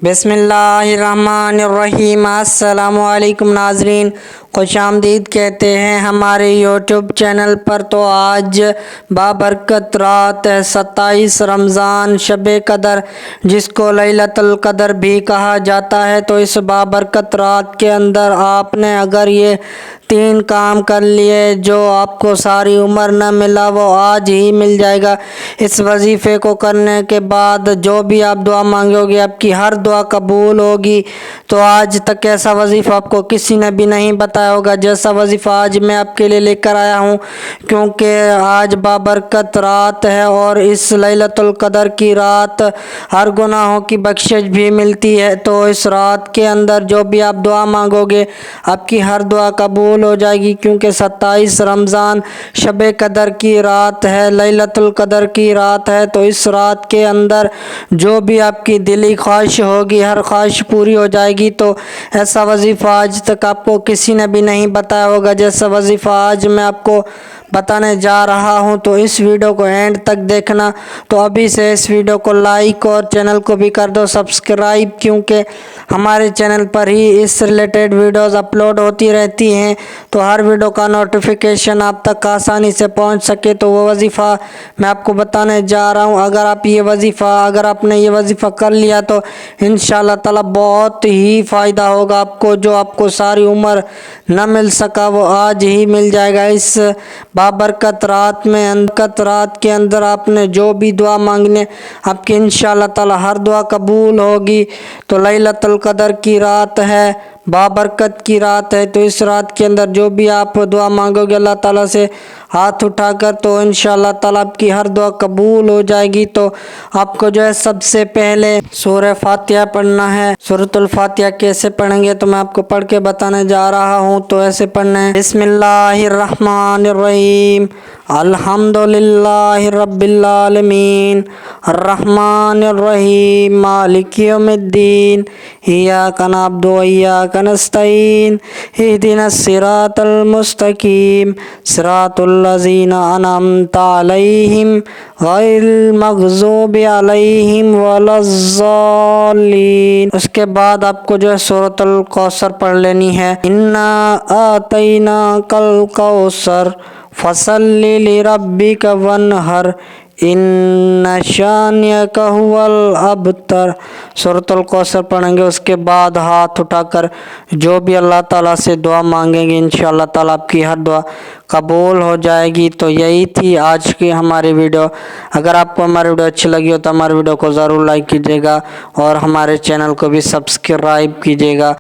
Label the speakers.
Speaker 1: बिस्मिल्लाहिर्रहमानिर्रहीम। अस्सलामुअलैकुम नाज़रीन, खुश आमदीद कहते हैं हमारे यूट्यूब चैनल पर। तो आज बाबरकत रात है 27 रमज़ान शब कदर, जिसको लैलतुल कदर भी कहा जाता है। तो इस बाबरकत रात के अंदर आपने अगर ये 3 काम कर लिए जो आपको सारी उम्र न मिला वो आज ही मिल जाएगा। इस वजीफ़े को करने के बाद जो भी आप दुआ मांगोगे आपकी हर दुआ कबूल होगी। तो आज तक ऐसा वजीफ़ा आपको किसी ने भी नहीं बताया होगा जैसा वजीफ़ा आज मैं आपके लिए लेकर आया हूँ, क्योंकि आज बाबरकत रात है और इस लैलतुल कदर की रात हर गुनाहों की बख्शिश भी मिलती है। तो इस रात के अंदर जो भी आप दुआ मांगोगे आपकी हर दुआ कबूल हो जाएगी, क्योंकि 27 रमज़ान शब कदर की रात है, लैलतुल कदर की रात है। तो इस रात के अंदर जो भी आपकी दिली ख्वाहिश होगी हर ख्वाहिश पूरी हो जाएगी। तो ऐसा वजीफ़ा आज तक आपको किसी ने भी नहीं बताया होगा जैसा वजीफ़ा आज मैं आपको बताने जा रहा हूं। तो इस वीडियो को एंड तक देखना। तो अभी से इस वीडियो को लाइक और चैनल को भी कर दो सब्सक्राइब, क्योंकि हमारे चैनल पर ही इस रिलेटेड वीडियोस अपलोड होती रहती हैं। तो हर वीडियो का नोटिफिकेशन आप तक आसानी से पहुंच सके। तो वो वजीफ़ा मैं आपको बताने जा रहा हूं। अगर आपने ये वजीफ़ा कर लिया तो इंशाअल्लाह ताला बहुत ही फ़ायदा होगा आपको। जो आपको सारी उम्र न मिल सका वो आज ही मिल जाएगा। इस बाबरकत रात के अंदर आपने जो भी दुआ मांगने आपकी इंशाअल्लाह ताला हर दुआ कबूल होगी। तो लैलतुल कदर की रात है, बाबरकत की रात है। तो इस रात के अंदर जो भी आप दुआ मांगोगे अल्लाह ताला से हाथ उठाकर तो इंशाअल्लाह ताला आपकी हर दुआ कबूल हो जाएगी। तो आपको जो है सबसे पहले सूरह फातिहा पढ़ना है। सूरतुल फातिहा कैसे पढ़ेंगे तो मैं आपको पढ़ के बताने जा रहा हूँ। तो ऐसे पढ़ना है, बिस्मिल्लाहिर्रहमानिर्रहीम, अल्हम्दुलिल्लाहि रब्बिल आलमीन, अर्रहमानिर्रहीम, मालिकि यौमिद्दीन, इय्याका नअब्दु व इय्याका नस्तईन, इहदिनस सिरातल मुस्तकीम, सिरातुल लज़ीना अनअमता अलैहिम गैरिल मग़ज़ूबि अलैहिम वलज़्ज़ालिन। उसके बाद आपको जो है सूरतुल कौसर पढ़ लेनी है। इन्ना आतैनाकल कौसर फसल्लि लिरब्बिका वन्हर इन्ना शानियका हुवल अबतर। सूरतुल कौसर पढ़ेंगे। उसके बाद हाथ उठाकर जो भी अल्लाह ताला से दुआ मांगेंगे इंशाअल्लाह ताला आपकी हर दुआ कबूल हो जाएगी। तो यही थी आज की हमारी वीडियो। अगर आपको हमारी वीडियो अच्छी लगी हो तो हमारे वीडियो को ज़रूर लाइक कीजिएगा और हमारे चैनल को भी सब्सक्राइब कीजिएगा।